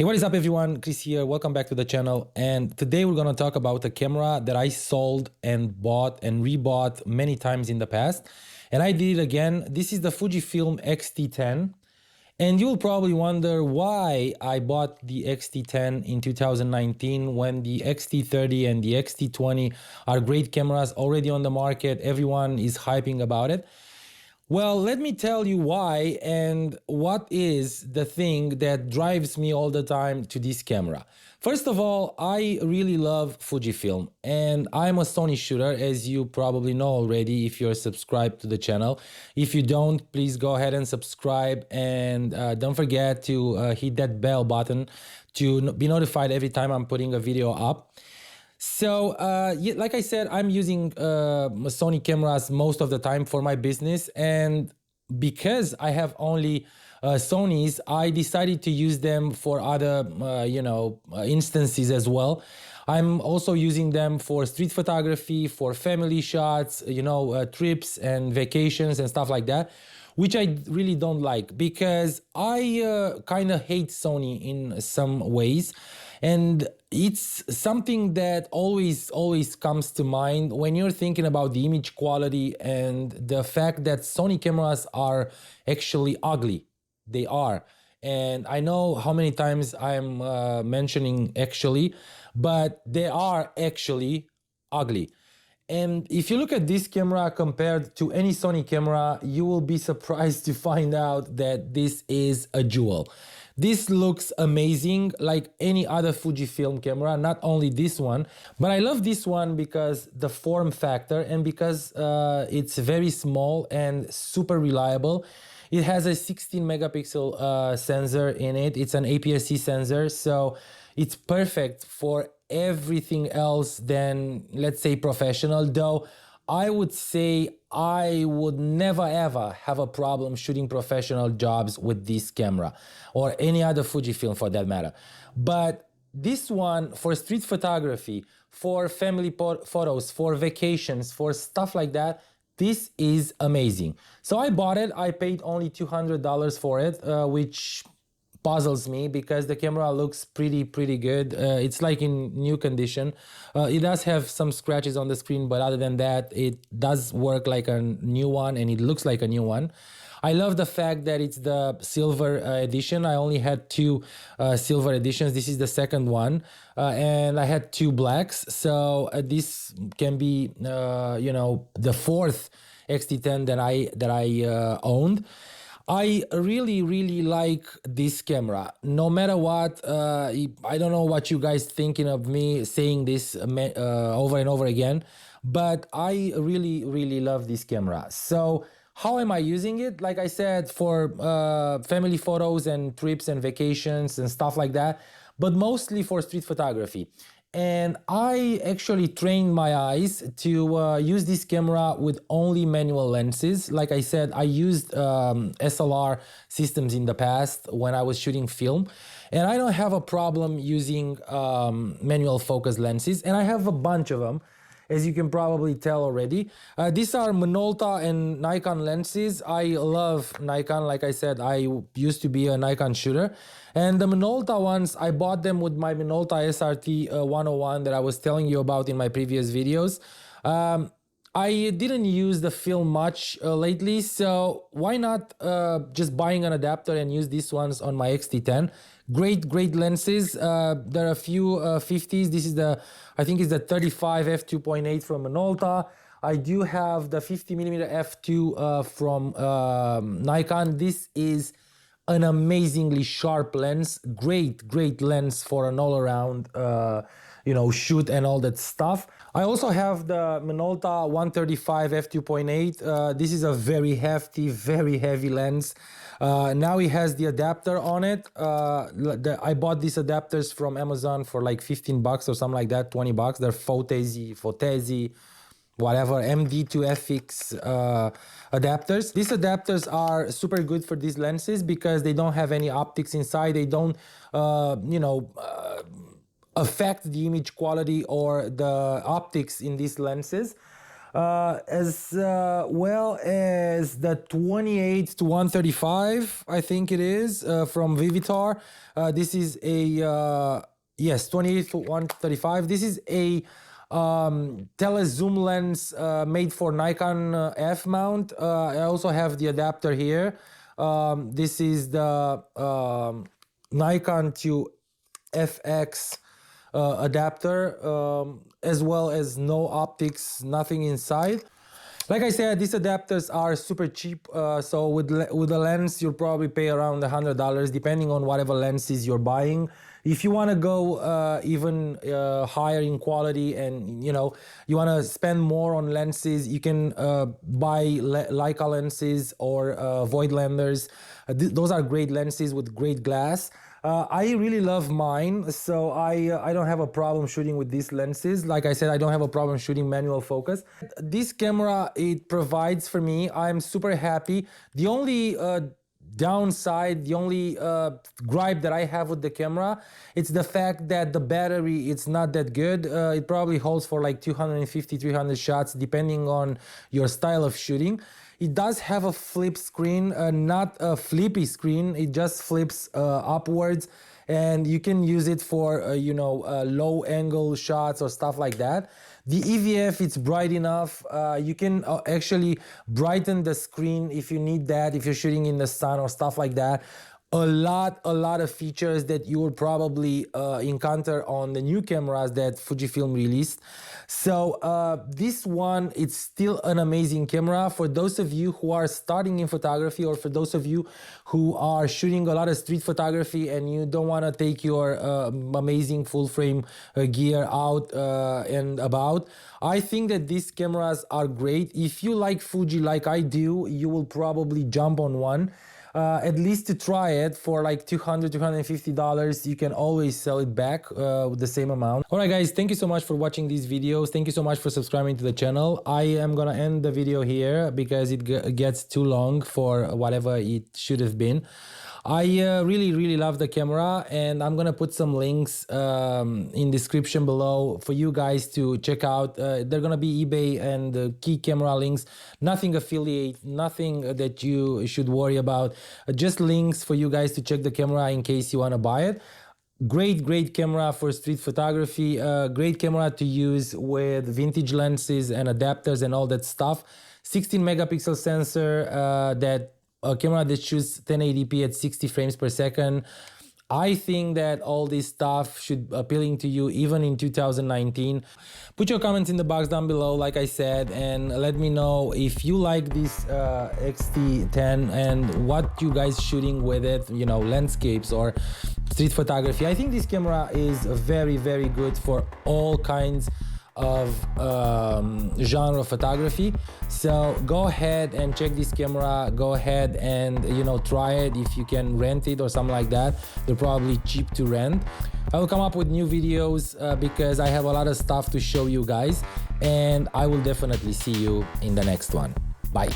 Hey, what is up everyone? Chris here. Welcome back to the channel. And today we're going to talk about a camera that I sold and bought and rebought many times in the past. And I did it again. This is the Fujifilm XT10. And you'll probably wonder why I bought the XT10 in 2019 when the XT30 and the XT20 are great cameras already on the market. Everyone is hyping about it. Well, let me tell you why and what is the thing that drives me all the time to this camera. First of all, I really love Fujifilm and I'm a Sony shooter, as you probably know already if you're subscribed to the channel. If you don't, please go ahead and subscribe and don't forget to hit that bell button to be notified every time I'm putting a video up. So, like I said, I'm using Sony cameras most of the time for my business, and because I have only Sonys, I decided to use them for other, instances as well. I'm also using them for street photography, for family shots, trips and vacations and stuff like that, which I really don't like because I kind of hate Sony in some ways. And it's something that always comes to mind when you're thinking about the image quality and the fact that Sony cameras are actually ugly. They are. And I know how many times I'm mentioning actually, but they are actually ugly. And if you look at this camera compared to any Sony camera, you will be surprised to find out that this is a jewel. This looks amazing like any other Fujifilm camera, not only this one, but I love this one because the form factor and because it's very small and super reliable. It has a 16 megapixel sensor in it. It's an APS-C sensor, so it's perfect for everything else than, let's say, professional, though I would say I would never ever have a problem shooting professional jobs with this camera or any other Fujifilm for that matter. But this one for street photography, for family photos, for vacations, for stuff like that, this is amazing. So I bought it. I paid only $200 for it, which puzzles me because the camera looks pretty good. It's like in new condition. It does have some scratches on the screen, but other than that, it does work like a new one and it looks like a new one. I love the fact that it's the silver edition. I only had two silver editions. This is the second one, and I had two blacks. So this can be, the fourth XT10 that I owned. I really like this camera. No matter what, I don't know what you guys thinking of me saying this over and over again, but I really love this camera. So how am I using it? Like I said, for family photos and trips and vacations and stuff like that, but mostly for street photography. And I actually trained my eyes to use this camera with only manual lenses. Like I said, I used SLR systems in the past when I was shooting film, and I don't have a problem using manual focus lenses, and I have a bunch of them, as you can probably tell already. These are Minolta and Nikon lenses. I love Nikon. Like I said, I used to be a Nikon shooter. And the Minolta ones, I bought them with my Minolta SRT 101 that I was telling you about in my previous videos. I didn't use the film much lately, so why not just buying an adapter and use these ones on my XT10. Great lenses. There are a few 50s. This is I think it's the 35 f2.8 from Minolta. I do have the 50mm f2 from Nikon. This is an amazingly sharp lens. Great lens for an all-around shoot and all that stuff. I also have the Minolta 135 f2.8. This is a very hefty, very heavy lens. Now it has the adapter on it. I bought these adapters from Amazon for like 15 bucks or something like that, 20 bucks. They're Fotesi, whatever, MD2FX adapters. These adapters are super good for these lenses because they don't have any optics inside. They don't, affect the image quality or the optics in these lenses. as well as the 28 to 135, I think it is, from Vivitar. This is a, yes, 28 to 135. This is a tele-zoom lens made for Nikon F mount. I also have the adapter here. This is the Nikon to FX adapter, as well as no optics, nothing inside. Like I said, these adapters are super cheap, so with the lens you'll probably pay around $100 depending on whatever lenses you're buying. If you want to go even higher in quality, and you want to spend more on lenses, you can buy Leica lenses or Voigtlanders. Those are great lenses with great glass. I really love mine, so I don't have a problem shooting with these lenses. Like I said, I don't have a problem shooting manual focus. This camera, it provides for me, I'm super happy. The only downside, the only gripe that I have with the camera, it's the fact that the battery, it's not that good. It probably holds for like 250, 300 shots depending on your style of shooting. It does have a flip screen, not a flippy screen. It just flips upwards, and you can use it for low angle shots or stuff like that. The EVF, it's bright enough. You can actually brighten the screen if you need that, if you're shooting in the sun or stuff like that. A lot of features that you will probably encounter on the new cameras that Fujifilm released. So this one, it's still an amazing camera for those of you who are starting in photography, or for those of you who are shooting a lot of street photography and you don't want to take your amazing full frame gear out and about. I think that these cameras are great. If you like Fuji like I do, you will probably jump on one. At least to try it for like $200, $250. You can always sell it back with the same amount. Alright guys, thank you so much for watching these videos. Thank you so much for subscribing to the channel. I am gonna end the video here because it gets too long for whatever it should have been. I really love the camera, and I'm gonna put some links in description below for you guys to check out. They're gonna be eBay and key camera links. Nothing affiliate, nothing that you should worry about. Just links for you guys to check the camera in case you wanna buy it. Great camera for street photography. Great camera to use with vintage lenses and adapters and all that stuff. 16 megapixel sensor, a camera that shoots 1080p at 60 frames per second. I think that all this stuff should be appealing to you even in 2019. Put your comments in the box down below, like I said, and let me know if you like this XT10 and what you guys shooting with it, landscapes or street photography. I think this camera is very good for all kinds of genre photography. So go ahead and check this camera. Go ahead and try it. If you can rent it or something like that, they're probably cheap to rent. I will come up with new videos because I have a lot of stuff to show you guys, and I will definitely see you in the next one. Bye.